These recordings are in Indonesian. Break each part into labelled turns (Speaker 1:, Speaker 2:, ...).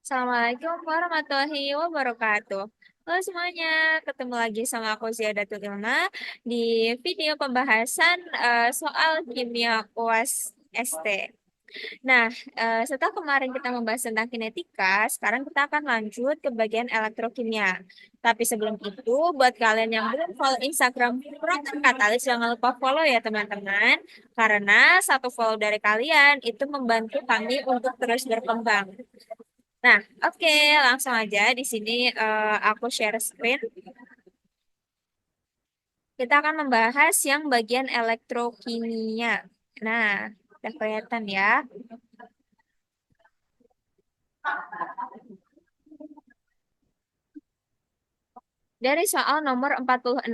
Speaker 1: Assalamualaikum warahmatullahi wabarakatuh. Halo semuanya, ketemu lagi sama aku Ziadatul Ilma di video pembahasan soal kimia UAS ST. Nah, setelah kemarin kita membahas tentang kinetika, sekarang kita akan lanjut ke bagian elektrokimia. Tapi sebelum itu, buat kalian yang belum follow Instagram Proton Katalis, jangan lupa follow ya teman-teman. Karena satu follow dari kalian itu membantu kami untuk terus berkembang. Nah, oke, langsung aja di sini aku share screen. Kita akan membahas yang bagian elektrokimia. Nah, udah kelihatan ya. Dari soal nomor 46.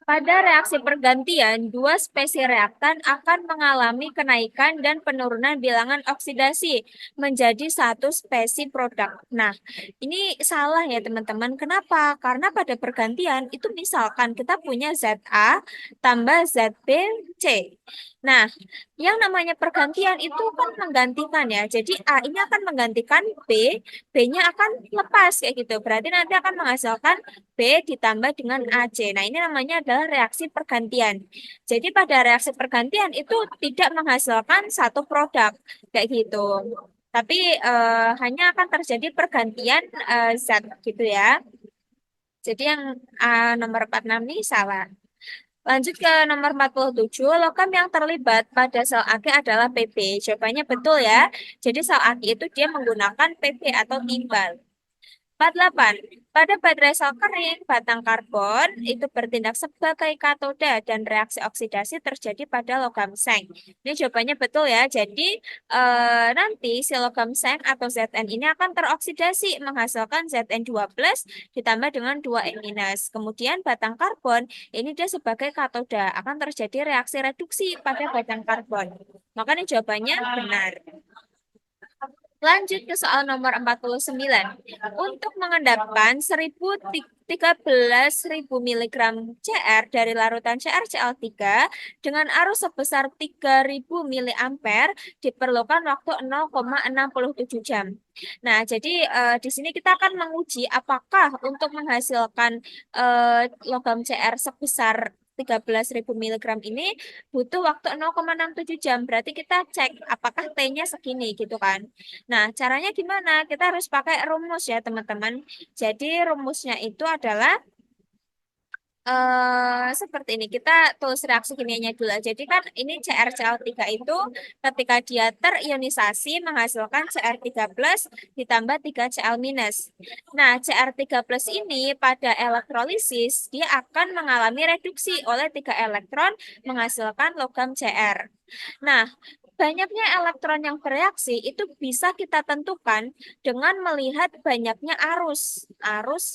Speaker 1: Pada reaksi pergantian, dua spesies reaktan akan mengalami kenaikan dan penurunan bilangan oksidasi menjadi satu spesies produk. Nah, ini salah ya teman-teman. Kenapa? Karena pada pergantian itu misalkan kita punya ZA tambah ZBC. Nah, yang namanya pergantian itu kan menggantikan ya. Jadi A ini akan menggantikan B, B-nya akan lepas kayak gitu. Berarti nanti akan menghasilkan B ditambah dengan AC. Nah, ini namanya adalah reaksi pergantian. Jadi pada reaksi pergantian itu tidak menghasilkan satu produk kayak gitu. Tapi hanya akan terjadi pergantian zat gitu ya. Jadi yang nomor 46 ini salah. Lanjut ke nomor 47, logam yang terlibat pada sel aki adalah Pb. Jawabannya betul ya. Jadi sel aki itu dia menggunakan Pb atau timbal. 48. Pada baterai sel kering, batang karbon itu bertindak sebagai katoda dan reaksi oksidasi terjadi pada logam seng. Ini jawabannya betul ya. Jadi nanti si logam seng atau Zn ini akan teroksidasi menghasilkan Zn2 plus ditambah dengan 2n minus. Kemudian batang karbon ini dia sebagai katoda akan terjadi reaksi reduksi pada batang karbon. Makanya jawabannya benar. Lanjut ke soal nomor 49. Untuk mengendapkan 13.000 miligram CR dari larutan CrCl3 dengan arus sebesar 3.000 miliampere diperlukan waktu 0,67 jam. Nah, jadi di sini kita akan menguji apakah untuk menghasilkan logam CR sebesar 13.000 miligram ini butuh waktu 0,67 jam. Berarti kita cek apakah T-nya segini gitu kan. Nah, caranya gimana? Kita harus pakai rumus ya, teman-teman. Jadi, rumusnya itu adalah seperti ini. Kita tulis reaksi kimianya dulu. Jadi kan ini CrCl3 itu ketika dia terionisasi menghasilkan Cr3 plus ditambah 3Cl minus. Nah, Cr3 plus ini pada elektrolisis dia akan mengalami reduksi oleh 3 elektron menghasilkan logam Cr. Nah, banyaknya elektron yang bereaksi itu bisa kita tentukan dengan melihat banyaknya arus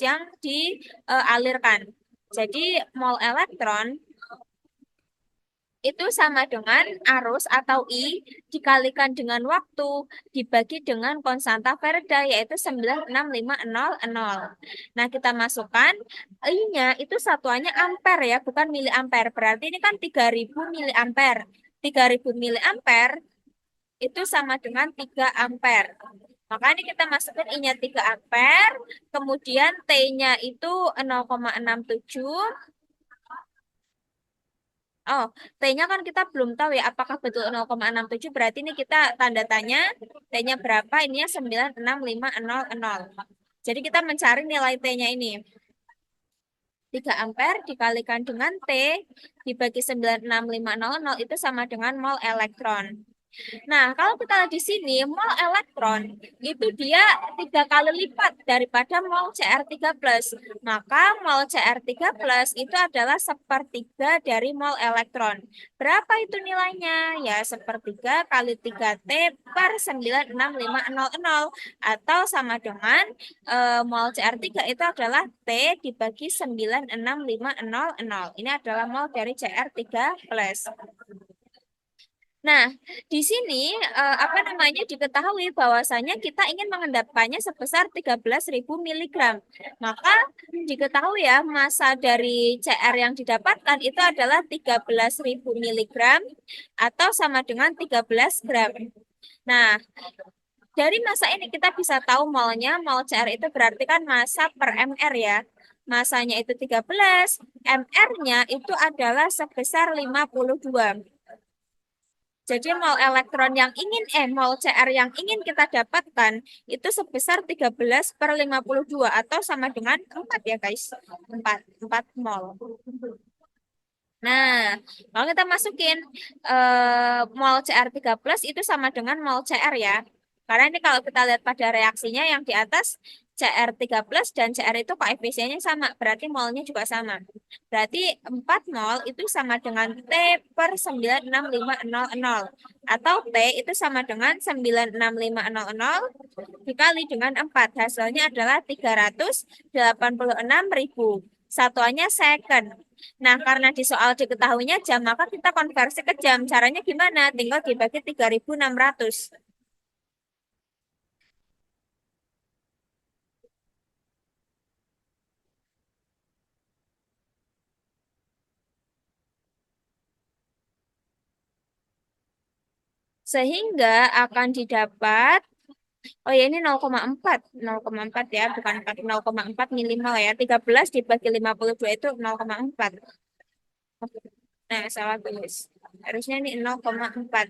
Speaker 1: yang dialirkan. Jadi mol elektron itu sama dengan arus atau I dikalikan dengan waktu dibagi dengan konstanta Faraday yaitu 96500. Nah, kita masukkan I-nya itu satuannya ampere ya, bukan miliampere. Berarti ini kan 3000 miliampere. 3000 miliampere itu sama dengan 3 ampere. Makanya kita masukkan I-nya 3 ampere, kemudian T-nya itu 0,67. Oh, T-nya kan kita belum tahu ya apakah betul 0,67. Berarti ini kita tanda tanya T-nya berapa, ininya 96500. Jadi kita mencari nilai T-nya ini. 3 ampere dikalikan dengan T dibagi 96500 itu sama dengan mol elektron. Nah, kalau kita lihat di sini, mol elektron itu dia 3 kali lipat daripada mol Cr3 plus. Maka mol Cr3 plus itu adalah sepertiga dari mol elektron. Berapa itu nilainya? Ya, sepertiga kali 3T per 96500 atau sama dengan mol Cr3 itu adalah T dibagi 96500. Ini adalah mol dari Cr3 plus. Nah, di sini apa namanya diketahui bahwasanya kita ingin mengendapkannya sebesar 13.000 miligram. Maka diketahui ya massa dari CR yang didapatkan itu adalah 13.000 miligram atau sama dengan 13 gram. Nah, Dari massa ini kita bisa tahu molnya, mol CR itu berarti kan massa per MR ya. Massanya itu 13, MR-nya itu adalah sebesar 52. Jadi mol CR yang ingin kita dapatkan itu sebesar 13 per 52 atau sama dengan 4 ya guys. 4 mol. Nah, kalau kita masukin mol CR13 itu sama dengan mol CR ya. Karena ini kalau kita lihat pada reaksinya yang di atas CR13 dan CR itu koefisiennya sama, berarti molnya juga sama. Berarti 4 mol itu sama dengan T per 96500 atau T itu sama dengan 96500 dikali dengan 4. Hasilnya adalah 386.000. Satuannya second. Nah, karena di soal diketahuinya jam, maka kita konversi ke jam. Caranya gimana? Tinggal dibagi 3.600. Sehingga akan didapat, oh ya ini 0,4. 0,4 ya, bukan 4. 0,4 milimol ya. 13 dibagi 52 itu 0,4. Nah, salah tulis. Harusnya ini 0,4.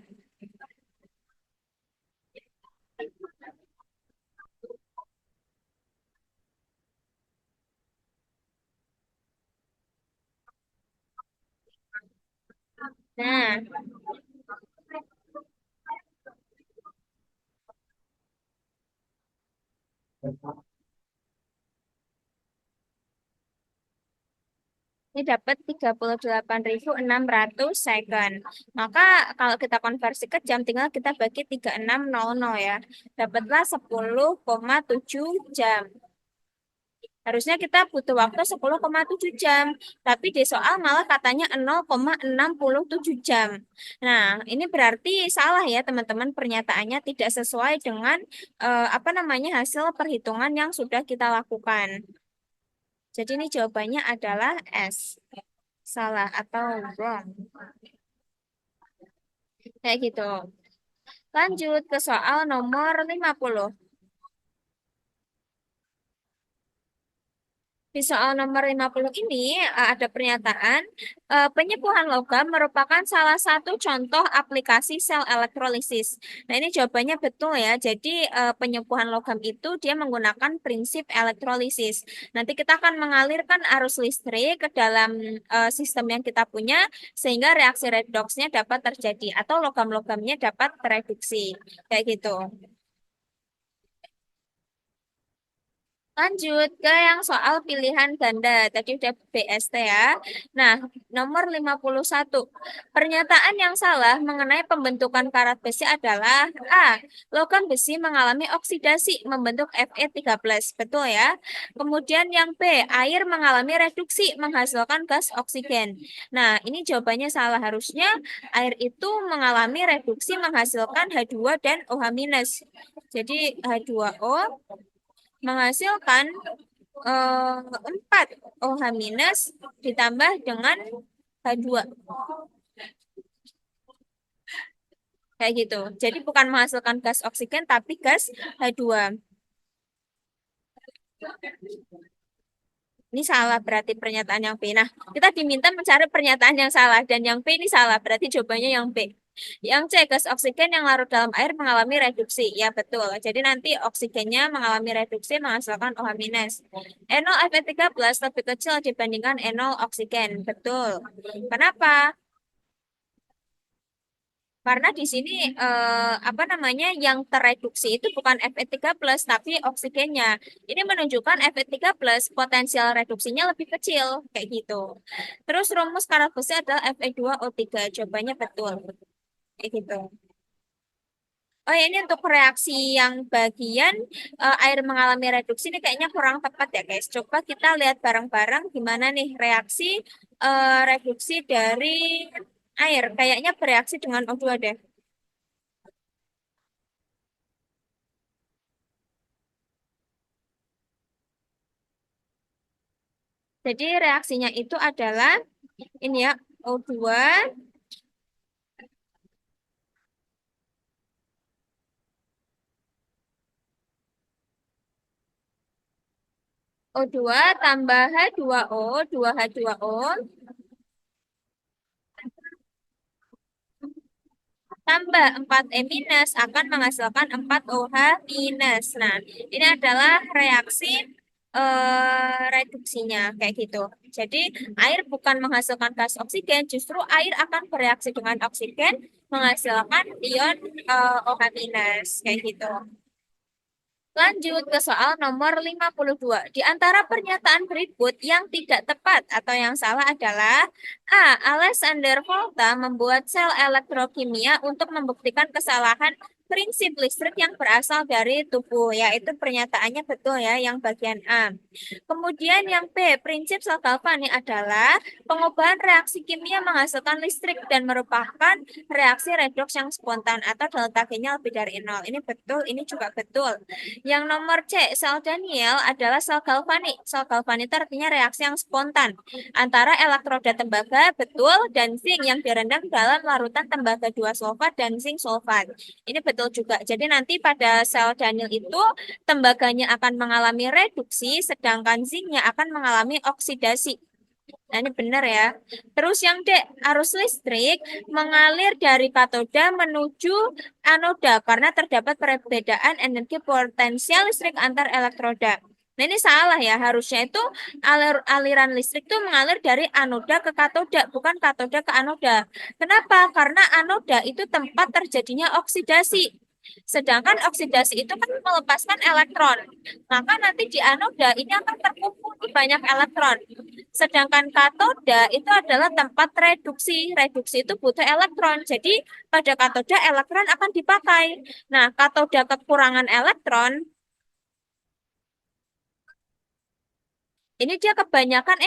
Speaker 1: Nah, ini dapat 38.600 second. Maka kalau kita konversi ke jam, tinggal kita bagi 3600 ya. Dapatlah 10,7 jam. Harusnya kita butuh waktu 10,7 jam. Tapi di soal malah katanya 0,67 jam. Nah, ini berarti salah ya teman-teman, pernyataannya tidak sesuai dengan apa namanya hasil perhitungan yang sudah kita lakukan. Jadi ini jawabannya adalah S. Salah atau wrong. Kayak gitu. Lanjut ke soal nomor 50. Di soal nomor 50 ini ada pernyataan penyepuhan logam merupakan salah satu contoh aplikasi sel elektrolisis. Nah, ini jawabannya betul ya. Jadi penyepuhan logam itu dia menggunakan prinsip elektrolisis. Nanti kita akan mengalirkan arus listrik ke dalam sistem yang kita punya sehingga reaksi redoksnya dapat terjadi atau logam-logamnya dapat tereduksi. Kayak gitu. Lanjut ke yang soal pilihan ganda. Tadi udah BST ya. Nah, nomor 51. Pernyataan yang salah mengenai pembentukan karat besi adalah A. Logam besi mengalami oksidasi membentuk Fe13. Betul ya. Kemudian yang B. Air mengalami reduksi menghasilkan gas oksigen. Nah, ini jawabannya salah. Harusnya air itu mengalami reduksi menghasilkan H2 dan OH-. Jadi H2O menghasilkan 4 OH minus ditambah dengan H2 kayak gitu. Jadi bukan menghasilkan gas oksigen tapi gas H2. Ini salah berarti pernyataan yang B. Nah, kita diminta mencari pernyataan yang salah dan yang B ini salah berarti jawabannya yang B. Yang C, gas oksigen yang larut dalam air mengalami reduksi. Ya, betul. Jadi nanti oksigennya mengalami reduksi menghasilkan OH-. NO Fe13 lebih kecil dibandingkan NO oksigen. Betul. Kenapa? Karena di sini apa namanya yang tereduksi itu bukan Fe13 tapi oksigennya. Ini menunjukkan Fe13 potensial reduksinya lebih kecil kayak gitu. Terus rumus karat besi adalah Fe2O3. Jawabannya betul. Kayak gitu. Oh ya, ini untuk reaksi yang bagian air mengalami reduksi ini kayaknya kurang tepat ya guys. Coba kita lihat bareng-bareng gimana nih reaksi reduksi dari air. Kayaknya bereaksi dengan O2 deh. Jadi reaksinya itu adalah ini ya O2 O2 tambah H2O, 2H2O, tambah 4E minus akan menghasilkan 4OH minus. Nah, ini adalah reaksi reduksinya kayak gitu. Jadi, air bukan menghasilkan gas oksigen, justru air akan bereaksi dengan oksigen menghasilkan ion OH minus kayak gitu. Lanjut ke soal nomor 52. Di antara pernyataan berikut yang tidak tepat atau yang salah adalah A. Alexander Volta membuat sel elektrokimia untuk membuktikan kesalahan prinsip listrik yang berasal dari tubuh, yaitu pernyataannya betul ya, yang bagian A. Kemudian yang B, prinsip sel galvanik adalah pengubahan reaksi kimia menghasilkan listrik dan merupakan reaksi redoks yang spontan atau delta G-nya lebih dari nol. Ini betul, ini juga betul. Yang nomor C, sel Daniel adalah sel galvanik. Sel galvanik itu artinya reaksi yang spontan antara elektroda tembaga betul dan zinc yang direndam dalam larutan tembaga 2 sulfat dan zinc sulfat. Ini betul juga. Jadi nanti pada sel Daniel itu tembaganya akan mengalami reduksi, sedangkan zincnya akan mengalami oksidasi. Nah, ini benar ya. Terus yang D, arus listrik mengalir dari katoda menuju anoda karena terdapat perbedaan energi potensial listrik antar elektroda. Nah, ini salah ya. Harusnya itu aliran listrik itu mengalir dari anoda ke katoda, bukan katoda ke anoda. Kenapa? Karena anoda itu tempat terjadinya oksidasi. Sedangkan oksidasi itu kan melepaskan elektron. Maka nanti di anoda ini akan terkumpul banyak elektron. Sedangkan katoda itu adalah tempat reduksi. Reduksi itu butuh elektron. Jadi pada katoda elektron akan dipakai. Nah, katoda kekurangan elektron, ini dia kebanyakan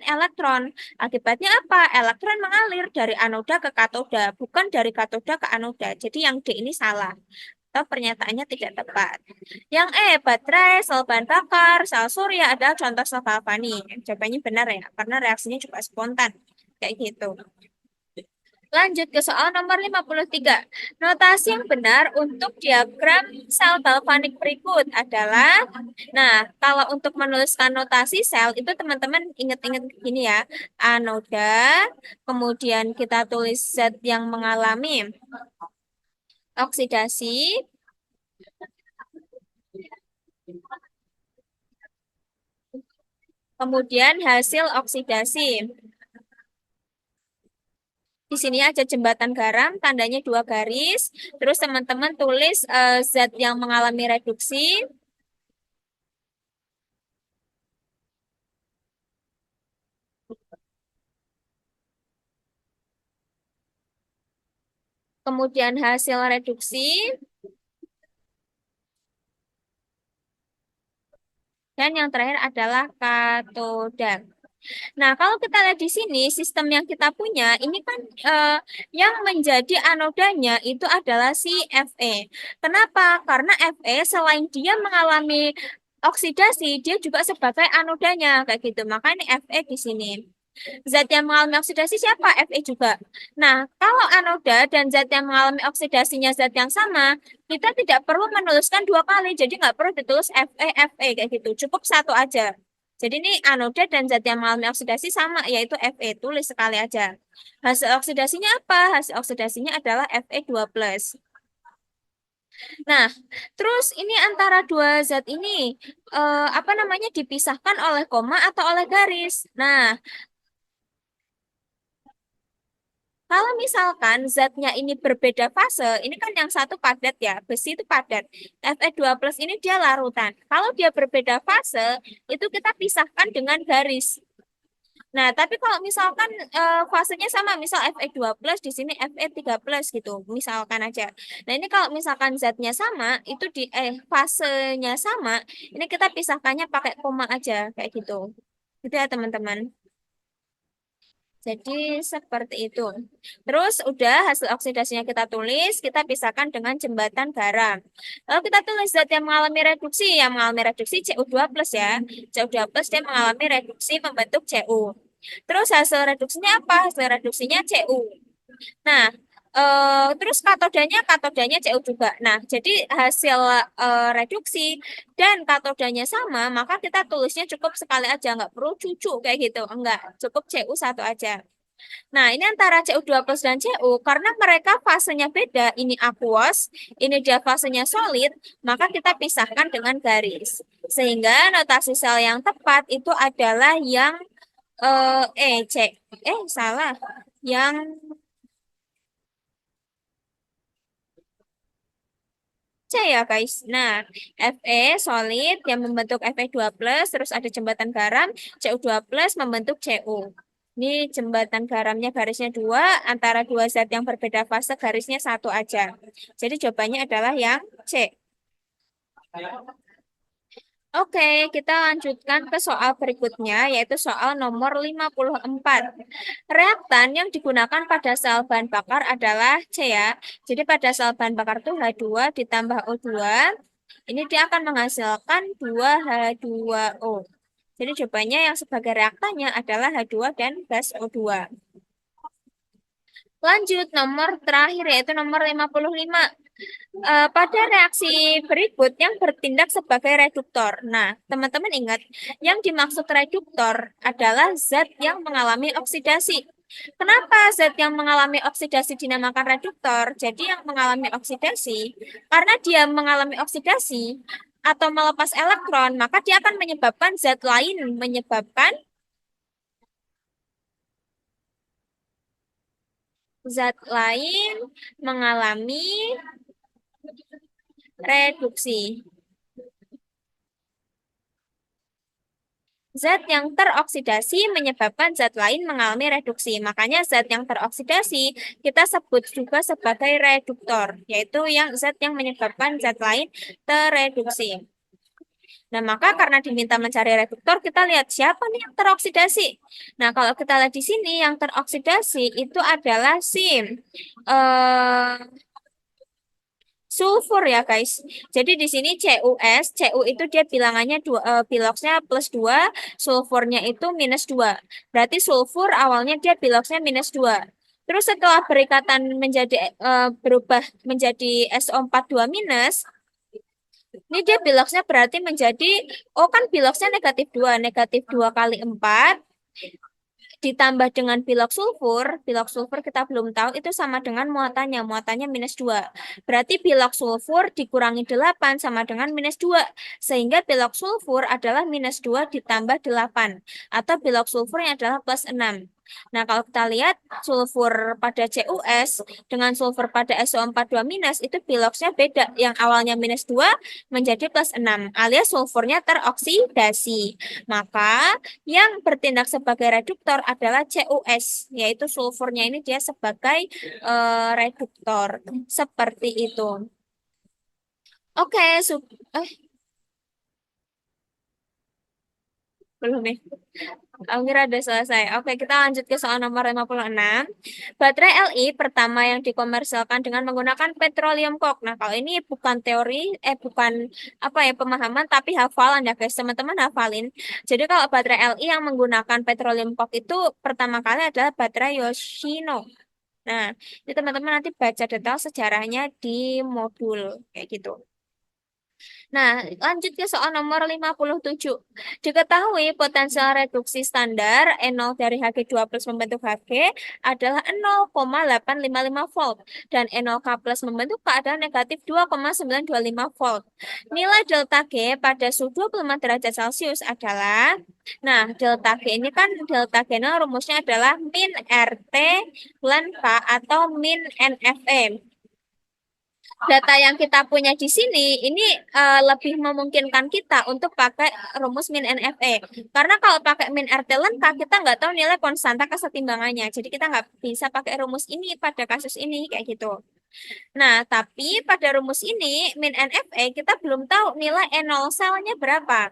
Speaker 1: elektron. Akibatnya apa? Elektron mengalir dari anoda ke katoda, bukan dari katoda ke anoda. Jadi yang D ini salah. Atau pernyataannya tidak tepat. Yang E, baterai, sel bahan bakar, sel surya adalah contoh sel galvanik. Jawabannya benar ya, karena reaksinya juga spontan. Kayak gitu. Lanjut ke soal nomor 53. Notasi yang benar untuk diagram sel galvanik berikut adalah, nah, kalau untuk menuliskan notasi sel itu teman-teman ingat-ingat gini ya, anoda, kemudian kita tulis zat yang mengalami oksidasi, kemudian hasil oksidasi. Di sini ada jembatan garam, tandanya 2 garis. Terus teman-teman tulis zat yang mengalami reduksi. Kemudian hasil reduksi. Dan yang terakhir adalah katoda. Nah, kalau kita lihat di sini, sistem yang kita punya, ini kan yang menjadi anodanya itu adalah si Fe. Kenapa? Karena Fe selain dia mengalami oksidasi, dia juga sebagai anodanya, kayak gitu. Makanya Fe di sini. Zat yang mengalami oksidasi siapa? Fe juga. Nah, kalau anoda dan zat yang mengalami oksidasinya zat yang sama, kita tidak perlu menuliskan 2 kali. Jadi nggak perlu ditulis Fe kayak gitu. Cukup satu aja. Jadi ini anoda dan zat yang mengalami oksidasi sama, yaitu Fe. Tulis sekali aja. Hasil oksidasinya apa? Hasil oksidasinya adalah Fe2+. Nah, terus ini antara dua zat ini apa namanya dipisahkan oleh koma atau oleh garis. Nah, kalau misalkan zatnya ini berbeda fase, ini kan yang satu padat ya, besi itu padat. Fe2+ ini dia larutan. Kalau dia berbeda fase, itu kita pisahkan dengan garis. Nah, tapi kalau misalkan fasenya sama, misal Fe2+, di sini Fe3+ gitu, misalkan aja. Nah, ini kalau misalkan zatnya sama, itu di fasenya sama, ini kita pisahkannya pakai koma aja, kayak gitu. Gitu ya, teman-teman. Jadi seperti itu. Terus udah hasil oksidasinya kita tulis, kita pisahkan dengan jembatan garam. Lalu kita tulis zat yang mengalami reduksi Cu2+ ya. Cu2+ dia mengalami reduksi membentuk Cu. Terus hasil reduksinya apa? Hasil reduksinya Cu. Nah, Terus katodanya Cu juga. Nah, jadi hasil reduksi dan katodanya sama, maka kita tulisnya cukup sekali aja, nggak perlu cucu kayak gitu. Enggak, cukup Cu satu aja. Nah, ini antara Cu2+ dan Cu, karena mereka fasenya beda, ini aqueous, ini dia fasenya solid, maka kita pisahkan dengan garis. Sehingga notasi sel yang tepat itu adalah yang C. Salah. Yang C ya guys. Nah, Fe solid yang membentuk Fe2+, terus ada jembatan garam, Cu2+ membentuk Cu. Ini jembatan garamnya garisnya dua, antara dua zat yang berbeda fase garisnya satu aja. Jadi jawabannya adalah yang C. Oke, kita lanjutkan ke soal berikutnya, yaitu soal nomor 54. Reaktan yang digunakan pada sel bahan bakar adalah C ya. Jadi pada sel bahan bakar itu H2 ditambah O2. Ini dia akan menghasilkan 2H2O. Jadi jawabannya yang sebagai reaktannya adalah H2 dan gas O2. Lanjut, nomor terakhir yaitu nomor 55. Pada reaksi berikut yang bertindak sebagai reduktor. Nah, teman-teman ingat, yang dimaksud reduktor adalah zat yang mengalami oksidasi. Kenapa zat yang mengalami oksidasi dinamakan reduktor? Jadi yang mengalami oksidasi, karena dia mengalami oksidasi atau melepas elektron, maka dia akan menyebabkan zat lain menyebabkan zat lain mengalami reduksi. Zat yang teroksidasi menyebabkan zat lain mengalami reduksi. Makanya zat yang teroksidasi kita sebut juga sebagai reduktor, yaitu yang zat yang menyebabkan zat lain terreduksi. Nah, maka karena diminta mencari reduktor, kita lihat siapa nih yang teroksidasi. Nah, kalau kita lihat di sini yang teroksidasi itu adalah SIM. Eh Sulfur ya guys. Jadi di sini CuS, Cu itu dia bilangannya biloxnya +2, sulfurnya itu -2. Berarti sulfur awalnya dia biloxnya -2. Terus setelah berikatan menjadi berubah menjadi SO42-, ini dia biloxnya berarti menjadi, oh kan biloxnya -2, -2 kali 4 ditambah dengan pilok sulfur kita belum tahu itu sama dengan muatannya -2. Berarti pilok sulfur dikurangi 8 sama dengan -2. Sehingga pilok sulfur adalah -2 ditambah 8. Atau pilok sulfurnya adalah +6. Nah, kalau kita lihat sulfur pada CuS dengan sulfur pada SO42- itu piloksnya beda. Yang awalnya -2 menjadi +6 alias sulfurnya teroksidasi. Maka yang bertindak sebagai reduktor adalah CuS, yaitu sulfurnya ini dia sebagai reduktor. Seperti itu. Oke, belum nih. Aku kira udah selesai. Oke, kita lanjut ke soal nomor 56. Baterai Li pertama yang dikomersilkan dengan menggunakan petroleum coke. Nah, kalau ini bukan teori, bukan apa ya pemahaman, tapi hafalan ya guys. Teman-teman hafalin. Jadi kalau baterai Li yang menggunakan petroleum coke itu pertama kali adalah baterai Yoshino. Nah, ini teman-teman nanti baca detail sejarahnya di modul kayak gitu. Nah, lanjut ke soal nomor 57. Diketahui potensial reduksi standar E0 dari Hg2+ membentuk Hg adalah 0,855 volt dan E0K+ membentuk keadaan negatif 2,925 volt. Nilai delta G pada suhu 25 derajat Celcius adalah, nah delta G ini kan delta G0 rumusnya adalah min RT bulan K atau min NFE. Data yang kita punya di sini ini lebih memungkinkan kita untuk pakai rumus min NFE. Karena kalau pakai min RT lengkap, kita nggak tahu nilai konstanta kesetimbangannya. Jadi kita nggak bisa pakai rumus ini pada kasus ini, kayak gitu. Nah, tapi pada rumus ini, min NFE, kita belum tahu nilai E0 selnya berapa.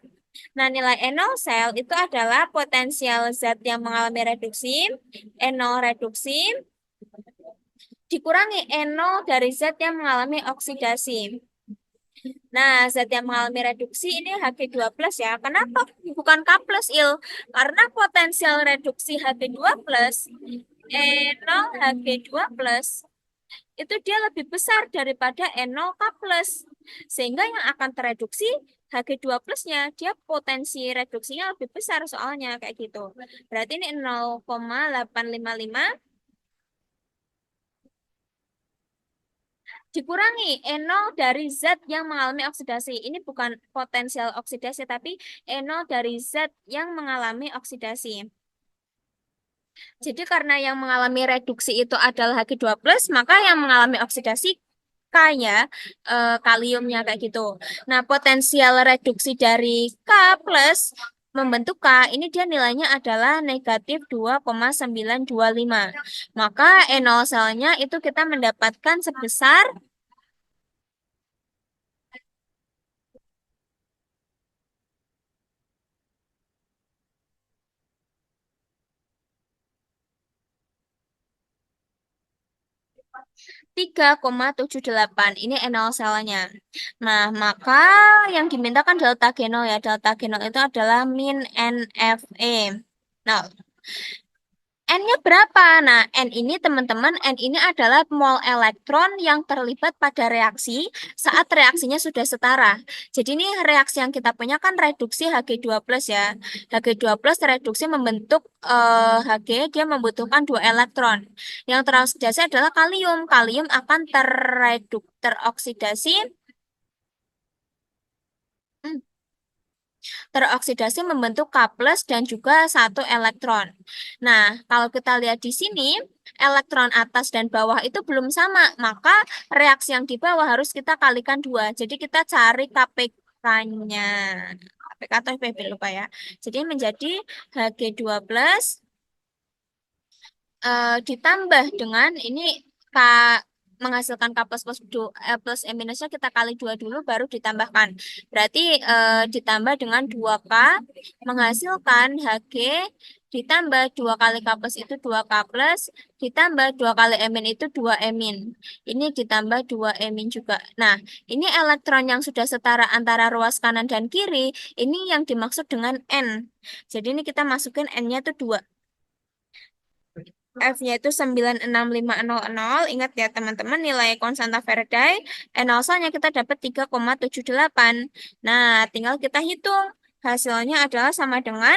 Speaker 1: Nah, nilai E0 sel itu adalah potensial zat yang mengalami reduksi, E0 reduksi, dikurangi E0 dari zat yang mengalami oksidasi. Nah, zat yang mengalami reduksi ini Hg2+ ya. Kenapa bukan K+, Il? Karena potensial reduksi Hg2+, E0 Hg2+, itu dia lebih besar daripada N0K plus. Sehingga yang akan tereduksi Hg2 plusnya, dia potensi reduksinya lebih besar soalnya kayak gitu. Berarti ini 0,855 dikurangi E0 dari zat yang mengalami oksidasi. Ini bukan potensial oksidasi, tapi E0 dari zat yang mengalami oksidasi. Jadi karena yang mengalami reduksi itu adalah Hg2 plus, maka yang mengalami oksidasi K ya, kaliumnya kayak gitu. Nah, potensial reduksi dari K plus membentuk K, ini dia nilainya adalah negatif 2,925. Maka E0 selnya itu kita mendapatkan sebesar 3,78. Ini NaOH selnya. Nah, maka yang diminta kan delta G0 ya. Delta G0 itu adalah min NFe. Nah, N-nya berapa? Nah, N ini teman-teman, N ini adalah mol elektron yang terlibat pada reaksi saat reaksinya sudah setara. Jadi ini reaksi yang kita punya kan reduksi Hg2 plus ya. Hg2 plus reduksi membentuk Hg, dia membutuhkan 2 elektron. Yang teroksidasi adalah kalium. Kalium akan teroksidasi hmm, teroksidasi membentuk K plus dan juga 1 elektron. Nah, kalau kita lihat di sini, elektron atas dan bawah itu belum sama, maka reaksi yang di bawah harus kita kalikan 2. Jadi kita cari KPK-nya. KPK atau PP lupa ya. Jadi menjadi Hg2 plus ditambah dengan ini K menghasilkan K plus plus, plus E minusnya kita kali 2 dulu baru ditambahkan. Berarti ditambah dengan 2K menghasilkan Hg ditambah 2 kali K plus itu 2K plus ditambah 2 kali E min itu 2 E min. Ini ditambah 2 E min juga. Nah, ini elektron yang sudah setara antara ruas kanan dan kiri, ini yang dimaksud dengan N. Jadi ini kita masukin N-nya itu 2. F-nya itu 96500. Ingat ya teman-teman, nilai konstanta Faraday N0-nya kita dapat 3,78. Nah, tinggal kita hitung. Hasilnya adalah sama dengan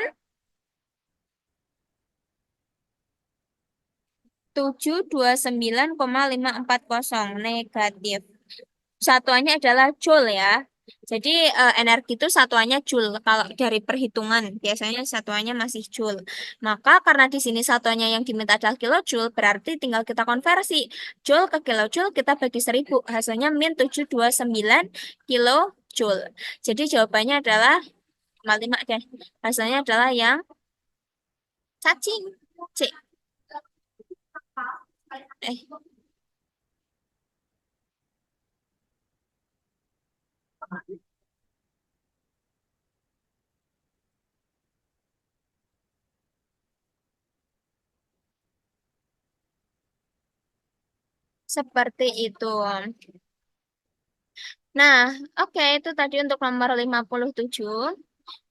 Speaker 1: 729,540 negatif. Satuannya adalah joule ya. Jadi energi itu satuannya joule. Kalau dari perhitungan biasanya satuannya masih joule. Maka karena di sini satuannya yang diminta adalah kilojoule, berarti tinggal kita konversi joule ke kilojoule kita bagi 1000. Hasilnya min 729 kilojoule. Jadi jawabannya adalah 5 deh. Hasilnya adalah yang cacing. C. Eh, seperti itu. Nah, oke, itu tadi untuk nomor 57.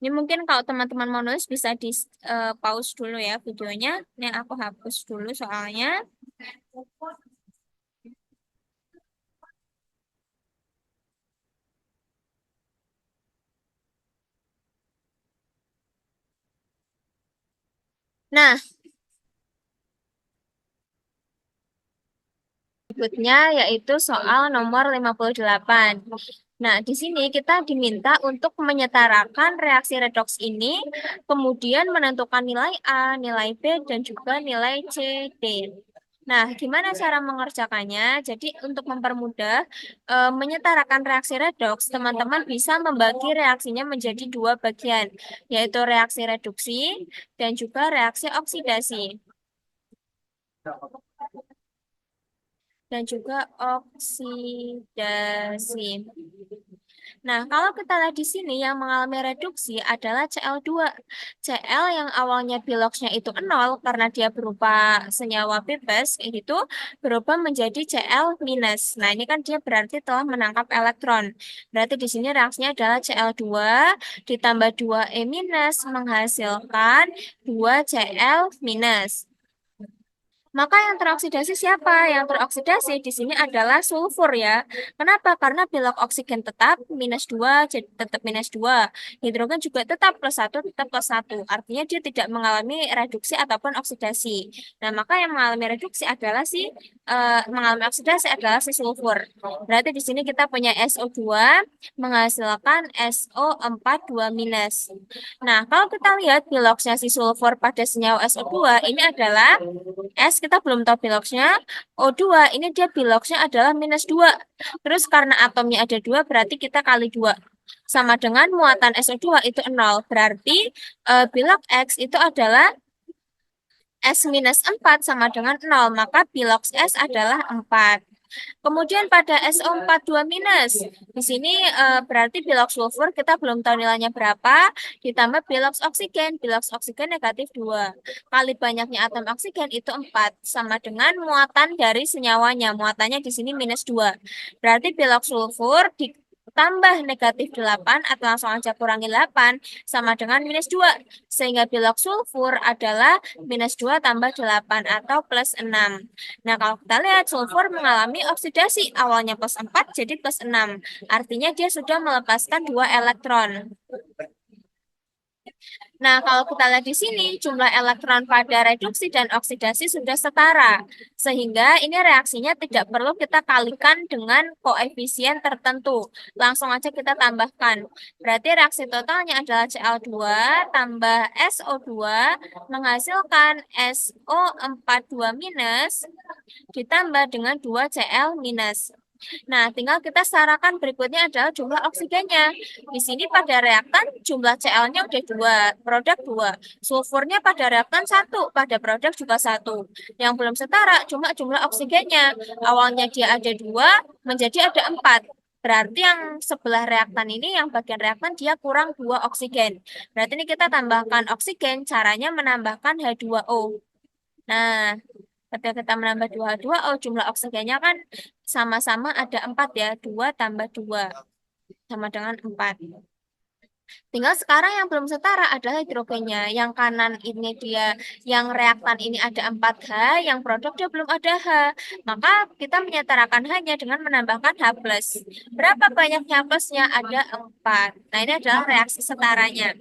Speaker 1: Ini mungkin kalau teman-teman mau nulis bisa di pause dulu ya videonya. Ini aku hapus dulu soalnya. Nah, berikutnya yaitu soal nomor 58. Nah, di sini kita diminta untuk menyetarakan reaksi redoks ini, kemudian menentukan nilai A, nilai B, dan juga nilai C, D. Nah, gimana cara mengerjakannya? Jadi, untuk mempermudah menyetarakan reaksi redoks, teman-teman bisa membagi reaksinya menjadi 2 bagian, yaitu reaksi reduksi dan juga reaksi oksidasi. Dan juga oksidasi. Nah, kalau kita lihat di sini yang mengalami reduksi adalah Cl2. Cl yang awalnya biloxnya itu 0 karena dia berupa senyawa bebas, itu berubah menjadi Cl minus. Nah, ini kan dia berarti telah menangkap elektron. Berarti di sini reaksinya adalah Cl2 ditambah 2 E minus menghasilkan 2 Cl minus. Maka yang teroksidasi siapa? Yang teroksidasi di sini adalah sulfur ya. Kenapa? Karena bilok oksigen tetap -2, jadi tetap -2. Hidrogen juga tetap +1, tetap +1. Artinya dia tidak mengalami reduksi ataupun oksidasi. Nah, maka yang mengalami reduksi adalah mengalami oksidasi adalah si sulfur. Berarti di sini kita punya SO2 menghasilkan SO42-. Nah, kalau kita lihat biloksnya si sulfur pada senyawa SO2 ini adalah S, kita belum tahu biloksnya. O2 ini dia biloksnya adalah -2. Terus karena atomnya ada 2 berarti kita kali 2. Sama dengan muatan SO2 itu 0. Berarti bilok X itu adalah S-4 sama dengan 0. Maka biloks S adalah 4. Kemudian pada SO42-, di sini berarti biloks sulfur kita belum tahu nilainya berapa, ditambah biloks oksigen negatif 2. Kali banyaknya atom oksigen itu 4, sama dengan muatan dari senyawanya, muatannya di sini -2. Berarti biloks sulfur ditambah negatif 8 atau langsung aja kurangi 8 sama dengan -2. Sehingga biloks sulfur adalah -2 tambah 8 atau +6. Nah, kalau kita lihat sulfur mengalami oksidasi, awalnya +4 jadi +6. Artinya dia sudah melepaskan 2 elektron. Nah, kalau kita lihat di sini, jumlah elektron pada reduksi dan oksidasi sudah setara. Sehingga ini reaksinya tidak perlu kita kalikan dengan koefisien tertentu. Langsung aja kita tambahkan. Berarti reaksi totalnya adalah Cl2 tambah SO2 menghasilkan SO42- ditambah dengan 2Cl-. Nah, tinggal kita setarakan berikutnya adalah jumlah oksigennya. Di sini pada reaktan jumlah Cl-nya udah 2, produk 2. Sulfurnya pada reaktan 1, pada produk juga 1. Yang belum setara cuma jumlah oksigennya. Awalnya dia ada 2, menjadi ada 4. Berarti yang sebelah reaktan ini, yang bagian reaktan dia kurang 2 oksigen. Berarti ini kita tambahkan oksigen, caranya menambahkan H2O. Nah, ketika kita menambah 2H2O, jumlah oksigennya kan sama-sama ada 4 ya. 2 tambah 2 sama dengan 4. Tinggal sekarang yang belum setara adalah hidrogennya. Yang kanan ini dia, yang reaktan ini ada 4H, yang produk dia belum ada H. Maka kita menyetarakan hanya dengan menambahkan H+. Berapa banyak H plusnya? Ada 4. Nah, ini adalah reaksi setaranya.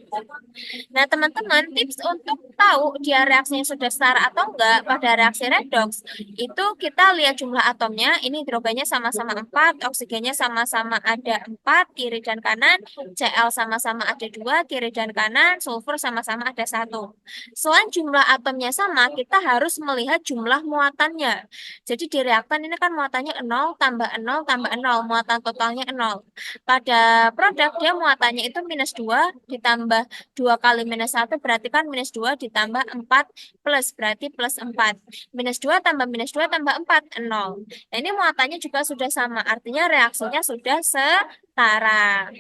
Speaker 1: Nah, teman-teman, tips untuk tahu dia reaksinya sudah setara atau enggak pada reaksi redoks, itu kita lihat jumlah atomnya, ini hidrogennya sama-sama 4, oksigennya sama-sama ada 4, kiri dan kanan, Cl sama-sama ada 2, kiri dan kanan, sulfur sama-sama ada 1. Selain jumlah atomnya sama, kita harus melihat jumlah muatannya. Jadi di reaktan ini kan muatannya 0, tambah 0, tambah 0, muatan totalnya 0. Pada produk dia muatannya itu -2 ditambah 2 kali -1 berarti kan -2 ditambah 4 plus berarti +4. -2 tambah -2 tambah 4, 0. Nah, ini muatannya juga sudah sama, artinya reaksinya sudah setara.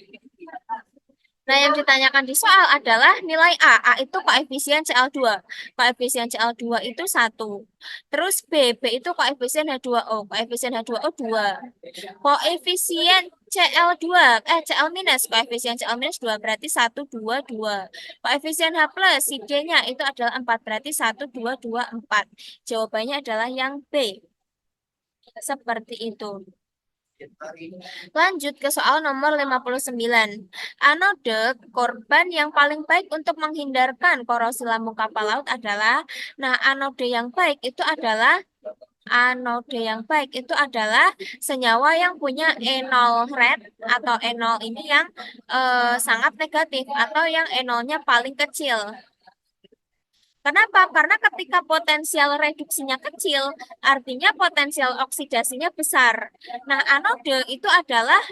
Speaker 1: Nah, yang ditanyakan di soal adalah nilai A. A itu koefisien Cl2. Koefisien Cl2 itu 1. Terus B itu koefisien H2O. Koefisien H2O 2. Koefisien Cl2, Cl-, koefisien Cl- 2 berarti 1, 2, 2. Koefisien H+, si D-nya itu adalah 4, berarti 1, 2, 2, 4. Jawabannya adalah yang B. Seperti itu. Lanjut ke soal nomor 59. Anode korban yang paling baik untuk menghindarkan korosi lambung kapal laut adalah, nah anode yang baik itu adalah senyawa yang punya enol red atau enol ini yang sangat negatif atau yang enolnya paling kecil. Kenapa? Karena ketika potensial reduksinya kecil, artinya potensial oksidasinya besar. Nah, anode itu adalah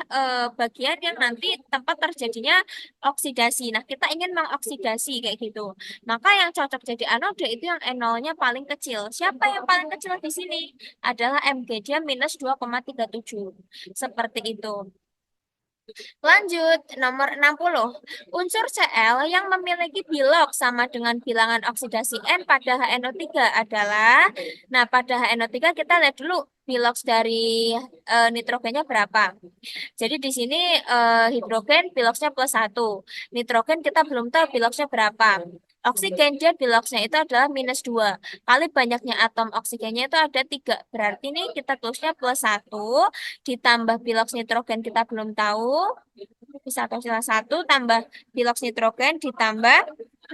Speaker 1: bagian yang nanti tempat terjadinya oksidasi. Nah, kita ingin mengoksidasi kayak gitu. Maka yang cocok jadi anode itu yang enolnya paling kecil. Siapa yang paling kecil di sini? Adalah Mg, dia -2,37. Seperti itu. Lanjut, nomor 60. Unsur Cl yang memiliki bilok sama dengan bilangan oksidasi N pada HNO3 adalah, nah pada HNO3 kita lihat dulu bilok dari nitrogennya berapa. Jadi di sini hidrogen biloknya +1. Nitrogen kita belum tahu biloknya berapa. oksigen, dia piloksnya itu adalah -2. Kali banyaknya atom oksigennya itu ada 3. Berarti nih kita tulisnya +1 ditambah piloks nitrogen kita belum tahu. Bisa hasil 1 tambah piloks nitrogen ditambah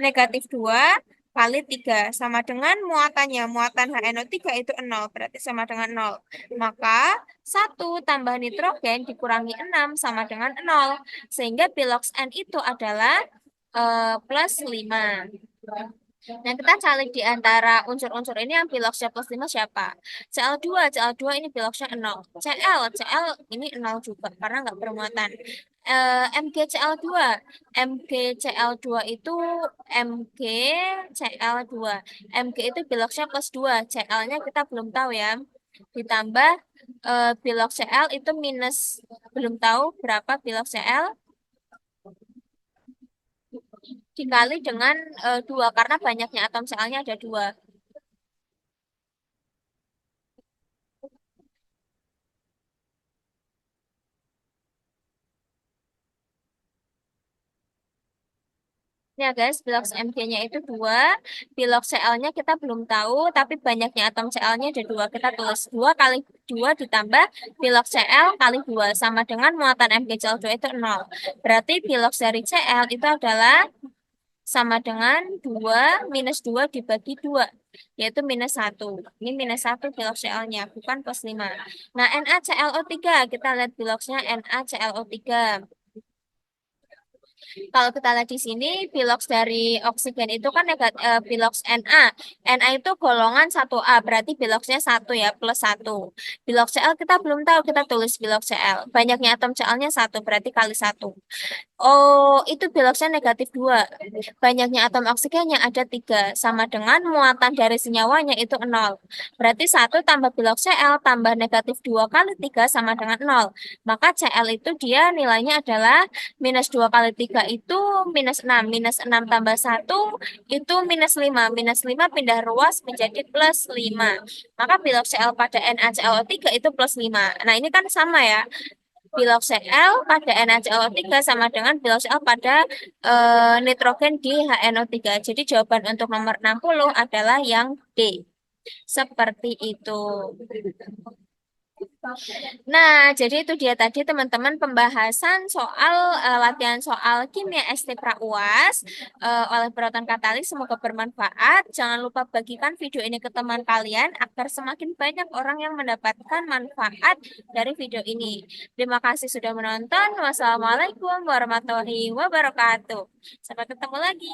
Speaker 1: -2 kali 3 sama dengan muatannya. Muatan HNO3 itu 0, berarti sama dengan 0. Maka 1 tambah nitrogen dikurangi 6 sama dengan 0. Sehingga piloks N itu adalah +5. Nah, kita cari di antara unsur-unsur ini yang piloksnya +5 siapa? Cl2, Cl2 ini piloksnya 0. Cl ini 0 juga karena nggak bermuatan. MgCl2, MgCl2 itu MgCl2. Mg itu piloksnya +2, Cl-nya kita belum tahu ya. Ditambah piloks Cl itu minus, belum tahu berapa piloks Cl, dikali dengan 2 karena banyaknya atom Cl-nya ada 2. Ya guys, piloks Mg-nya itu 2, piloks Cl-nya kita belum tahu, tapi banyaknya atom Cl-nya ada 2. Kita tulis 2 kali 2 ditambah piloks Cl kali 2, sama dengan muatan MgCl2 itu 0. Berarti piloks dari Cl itu adalah sama dengan 2 -2 dibagi 2, yaitu -1. Ini -1 piloks Cl-nya, bukan +5. Nah, NaClO3, kita lihat piloksnya NaClO3. Kalau kita lihat di sini, piloks dari oksigen itu kan piloks Na. Na itu golongan 1A, berarti piloksnya 1 ya, +1. Piloks Cl kita belum tahu, kita tulis piloks Cl. Banyaknya atom Cl-nya 1, berarti kali 1. Oh, itu piloksnya -2. Banyaknya atom oksigennya ada 3, sama dengan muatan dari senyawanya itu 0. Berarti 1 tambah piloks Cl tambah -2 kali 3 sama dengan 0. Maka Cl itu dia nilainya adalah -2 kali 3 itu -6. -6 tambah 1 itu -5. -5 pindah ruas menjadi +5. Maka piloks Cl pada NaClO3 itu +5. Nah, ini kan sama ya. Piloks Cl pada NaClO3 sama dengan piloks Cl pada nitrogen di HNO3. Jadi jawaban untuk nomor 60 adalah yang D. Seperti itu. Nah, jadi itu dia tadi teman-teman pembahasan soal latihan soal kimia ST Pra-UAS oleh Proton Katalis. Semoga bermanfaat. Jangan lupa bagikan video ini ke teman kalian agar semakin banyak orang yang mendapatkan manfaat dari video ini. Terima kasih sudah menonton. Wassalamualaikum warahmatullahi wabarakatuh. Sampai ketemu lagi.